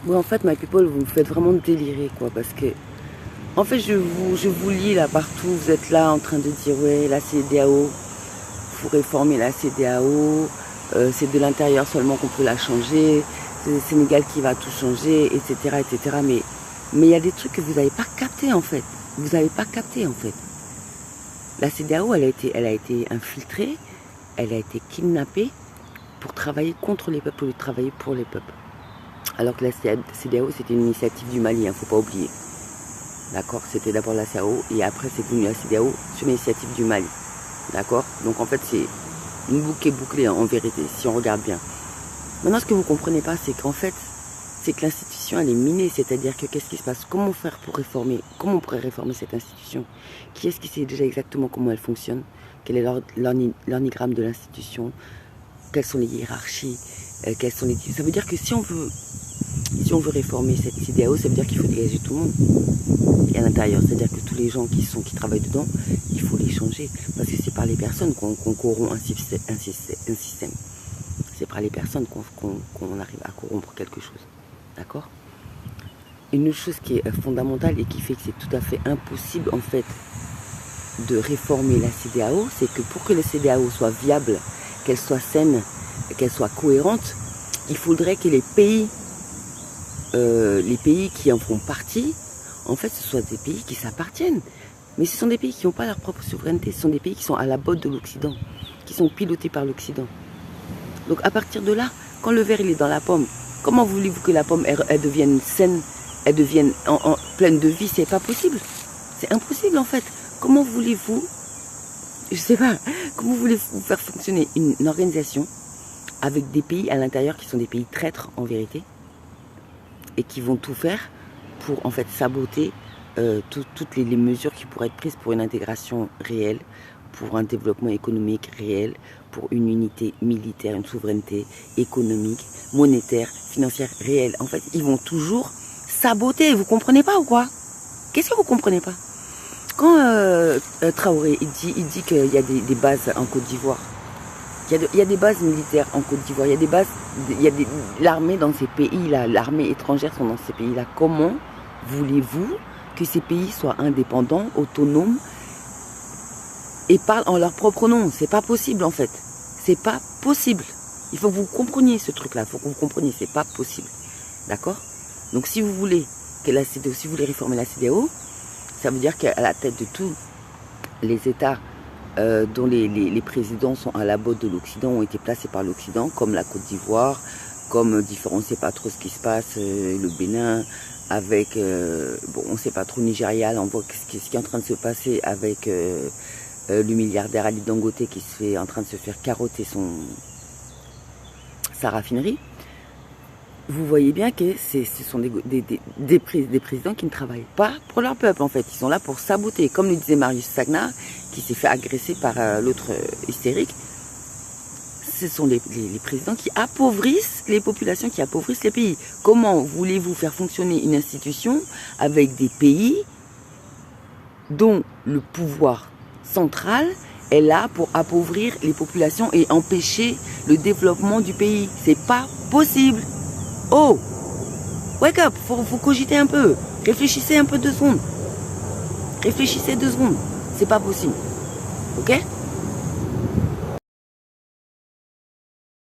Oui, en fait, my people, vous me faites vraiment délirer, quoi, parce que, en fait, je vous lis là partout, vous êtes là en train de dire, ouais, la CEDEAO, faut réformer la CEDEAO, c'est de l'intérieur seulement qu'on peut la changer, c'est le Sénégal qui va tout changer, etc., etc. Mais il y a des trucs que vous n'avez pas capté, en fait. Vous n'avez pas capté, en fait. La CEDEAO, elle a été infiltrée, elle a été kidnappée pour travailler contre les peuples, pour travailler pour les peuples. Alors que la CEDEAO, c'était une initiative du Mali, faut pas oublier. D'accord? C'était d'abord la CEDEAO et après c'est devenu la CEDEAO sur l'initiative du Mali. D'accord? Donc en fait, c'est une boucle bouclée en vérité, si on regarde bien. Maintenant, ce que vous comprenez pas, c'est qu'en fait, c'est que l'institution, elle est minée. C'est-à-dire que qu'est-ce qui se passe? Comment faire pour réformer? Comment on pourrait réformer cette institution? Qui est-ce qui sait déjà exactement comment elle fonctionne? Quel est l'organigramme de l'institution? Quelles sont les hiérarchies? Quelles sont les... Ça veut dire que si on veut réformer cette CEDEAO, ça veut dire qu'il faut dégager tout le monde. Et à l'intérieur, c'est-à-dire que tous les gens qui travaillent dedans, il faut les changer. Parce que c'est par les personnes qu'on corrompt un système. C'est par les personnes qu'on arrive à corrompre quelque chose. D'accord? Une autre chose qui est fondamentale et qui fait que c'est tout à fait impossible, en fait, de réformer la CEDEAO, c'est que pour que la CEDEAO soit viable, qu'elle soit saine, qu'elle soit cohérente, il faudrait que les pays qui en font partie, en fait, ce soient des pays qui s'appartiennent. Mais ce sont des pays qui n'ont pas leur propre souveraineté. Ce sont des pays qui sont à la botte de l'Occident, qui sont pilotés par l'Occident. Donc à partir de là, quand le verre il est dans la pomme, comment voulez-vous que la pomme elle devienne saine, elle devienne pleine de vie? C'est pas possible. C'est impossible en fait. Comment voulez-vous, je sais pas, comment voulez-vous faire fonctionner une organisation avec des pays à l'intérieur qui sont des pays traîtres en vérité et qui vont tout faire pour en fait saboter toutes les mesures qui pourraient être prises pour une intégration réelle, pour un développement économique réel, pour une unité militaire, une souveraineté économique, monétaire, financière réelle. En fait, ils vont toujours saboter. Vous comprenez pas ou quoi? Qu'est-ce que vous comprenez pas? Quand Traoré il dit qu'il y a des bases en Côte d'Ivoire, il y a des bases militaires en Côte d'Ivoire, l'armée dans ces pays-là, l'armée étrangère sont dans ces pays-là. Comment voulez-vous que ces pays soient indépendants, autonomes et parlent en leur propre nom? C'est pas possible en fait. C'est pas possible. Il faut que vous compreniez ce truc-là. Il faut que vous compreniez, c'est pas possible. D'accord? Donc si vous voulez que la CEDEAO, si vous voulez réformer la CEDEAO, ça veut dire qu'à la tête de tous les États dont les présidents sont à la botte de l'Occident, ont été placés par l'Occident, comme la Côte d'Ivoire, comme différents, on ne sait pas trop ce qui se passe, le Bénin, avec, bon, on ne sait pas trop, Nigeria, là, on voit ce qui est en train de se passer avec le milliardaire Ali Dangote qui est en train de se faire carotter sa raffinerie. Vous voyez bien que ce sont des présidents qui ne travaillent pas pour leur peuple, en fait. Ils sont là pour saboter. Comme le disait Marius Sagna, qui s'est fait agresser par l'autre hystérique, ce sont les présidents qui appauvrissent les populations, qui appauvrissent les pays. Comment voulez-vous faire fonctionner une institution avec des pays dont le pouvoir central est là pour appauvrir les populations et empêcher le développement du pays? C'est pas possible. Oh, wake up, faut cogiter un peu. Réfléchissez un peu 2 secondes. Réfléchissez 2 secondes. C'est pas possible. Ok?